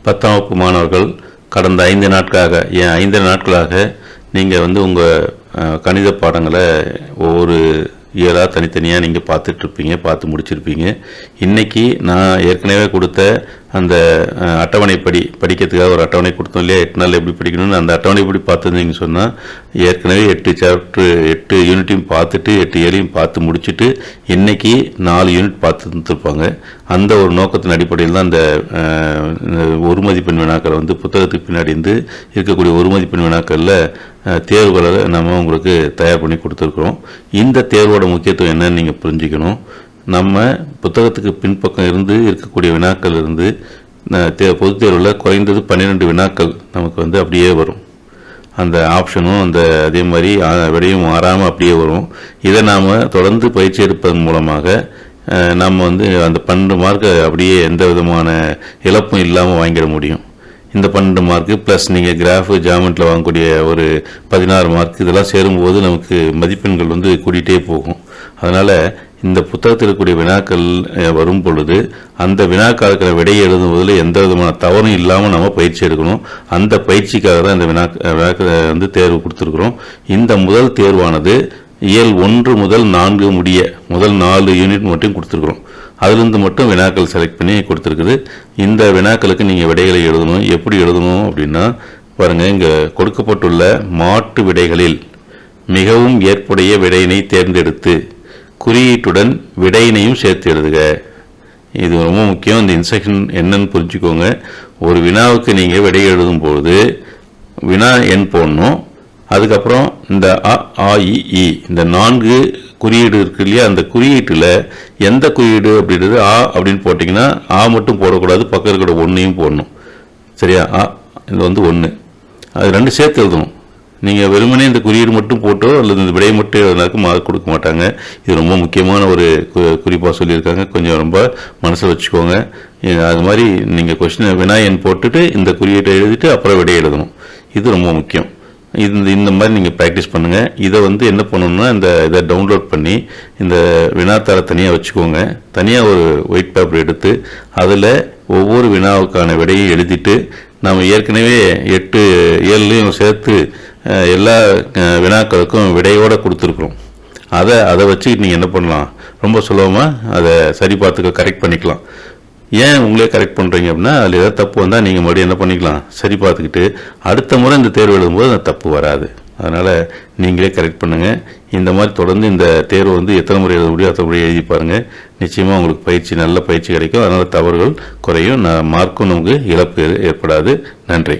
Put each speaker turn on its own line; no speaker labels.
10ஆம் வகுப்பு மாணவர்கள் கடந்த 5 நாட்களாக 5 நாட்களாக நீங்கள் உங்கள் கணித பாடங்களை ஒவ்வொரு இயலாக தனித்தனியாக நீங்கள் பார்த்து முடிச்சிருப்பீங்க. இன்றைக்கி நான் ஏற்கனவே கொடுத்த அந்த அட்டவணைப்படி படிக்கிறதுக்காக ஒரு அட்டவணை கொடுத்தோம் இல்லையா, 8 நாள் எப்படி படிக்கணும்னு அந்த அட்டவணைப்படி பார்த்துருந்தீங்கன்னு சொன்னால் ஏற்கனவே 8 சாப்டர் 8 யூனிட்டையும் பார்த்துட்டு 8 இயலையும் பார்த்து முடிச்சுட்டு இன்றைக்கி 4 யூனிட் பார்த்து இருந்துருப்பாங்க. அந்த ஒரு நோக்கத்தின் அடிப்படையில் தான் அந்த ஒரு மதிப்பெண் வினாக்களை புத்தகத்துக்கு பின்னாடி இருக்கக்கூடிய ஒரு மதிப்பெண் வினாக்களில் தேர்வுகளை நம்ம உங்களுக்கு தயார் பண்ணி கொடுத்துருக்குறோம். இந்த தேர்வோட முக்கியத்துவம் என்னன்னு நீங்கள் புரிஞ்சுக்கணும். நம்ம புத்தகத்துக்கு பின்பக்கம் இருக்கக்கூடிய வினாக்கள் பொதுத் தேர்வில் குறைந்தது 12 வினாக்கள் நமக்கு அப்படியே வரும். அந்த ஆப்ஷனும் அதே மாதிரி விடையும் மாறாமல் அப்படியே வரும். இதை நாம் தொடர்ந்து பயிற்சி எடுப்பதன் மூலமாக நம்ம அந்த 12 மார்க்கை அப்படியே எந்த விதமான இழப்பும் இல்லாமல் வாங்கிட முடியும். இந்த 12 மார்க்கு ப்ளஸ் நீங்கள் கிராஃபு ஜாமெண்ட்டில் வாங்கக்கூடிய ஒரு 16 மார்க் இதெல்லாம் சேரும்போது நமக்கு மதிப்பெண்கள் கூட்டிகிட்டே போகும். அதனால் இந்த புத்தகத்தில் இருக்கக்கூடிய வினாக்கள் வரும் பொழுது அந்த வினாக்களுக்கு விடையை எழுதும்போதில் எந்த விதமான தவறும் இல்லாமல் நம்ம பயிற்சி எடுக்கணும். அந்த பயிற்சிக்காக தான் இந்த வினாக்களை தேர்வு கொடுத்துருக்குறோம். இந்த முதல் தேர்வானது இயல் 1 முதல் 4 முடிய முதல் 4 யூனிட் மட்டும் கொடுத்துருக்குறோம். அதிலிருந்து மட்டும் வினாக்கள் செலக்ட் பண்ணி கொடுத்துருக்குது. இந்த வினாக்களுக்கு நீங்கள் விடைகளை எழுதணும். எப்படி எழுதணும் அப்படின்னா பாருங்கள், இங்கே கொடுக்கப்பட்டுள்ள மாற்று விடைகளில் மிகவும் ஏற்புடைய விடையினை தேர்ந்தெடுத்து குறியீட்டுடன் விடையினையும் சேர்த்து எழுதுக. இது ரொம்ப முக்கியம். இந்த இன்ஸ்ட்ரக்ஷன் என்னன்னு புரிஞ்சுக்கோங்க. ஒரு வினாவுக்கு நீங்கள் விடை எழுதும்போது வினா எண் போடணும். அதுக்கப்புறம் இந்த அ இ இ இந்த 4 குறியீடு இருக்கு இல்லையா, அந்த குறியீட்டில் எந்த குறியீடு அப்படின்றது அப்படின்னு போட்டிங்கன்னா மட்டும் போடக்கூடாது, பக்கம் இருக்கிற 1ஐயும் போடணும். சரியா? இது 1 அது 2 சேர்த்து எழுதணும். நீங்கள் வெறுமனே இந்த குறியீடு மட்டும் போட்டோ அல்லது இந்த விடையை மட்டும் எழுதினாக்கும் மார்க் கொடுக்க மாட்டாங்க. இது ரொம்ப முக்கியமான ஒரு குறிப்பாக சொல்லியிருக்காங்க. கொஞ்சம் ரொம்ப மனசில் வச்சுக்கோங்க. அது மாதிரி நீங்கள் கொஸ்டின் வினா எண் போட்டுட்டு இந்த குறியீட்டை எழுதிட்டு அப்புறம் விடையை எழுதணும். இது ரொம்ப முக்கியம். இந்த மாதிரி நீங்கள் ப்ராக்டிஸ் பண்ணுங்கள். இதை என்ன பண்ணணும்னா இதை டவுன்லோட் பண்ணி இந்த வினாத்தாரை தனியாக வச்சுக்கோங்க. தனியாக ஒரு ஒயிட் பேப்பர் எடுத்து அதில் ஒவ்வொரு வினாவுக்கான விடையை எழுதிட்டு நம்ம ஏற்கனவே 8 இயல்லையும் சேர்த்து எல்லா வினாக்களுக்கும் விடையோடு கொடுத்துருக்குறோம். அதை வச்சுக்கிட்டு நீங்கள் என்ன பண்ணலாம், ரொம்ப சுலபமாக அதை சரி பார்த்துக்க கரெக்ட் பண்ணிக்கலாம். ஏன் உங்களே கரெக்ட் பண்ணுறீங்க அப்படின்னா அதில் ஏதாவது தப்பு வந்தால் நீங்கள் மறுபடியும் என்ன பண்ணிக்கலாம், சரி பார்த்துக்கிட்டு அடுத்த முறை இந்த தேர்வு எழுதும்போது அந்த தப்பு வராது. அதனால் நீங்களே கரெக்ட் பண்ணுங்கள். இந்த மாதிரி தொடர்ந்து இந்த தேர்வு எத்தனை முறை எழுத முடியும் அத்தனை முறை எழுதி பாருங்கள். நிச்சயமாக உங்களுக்கு நல்ல பயிற்சி கிடைக்கும். அதனால் தவறுகள் குறையும், மார்க்கும் நமக்கு இழப்பு ஏற்படாது. நன்றி.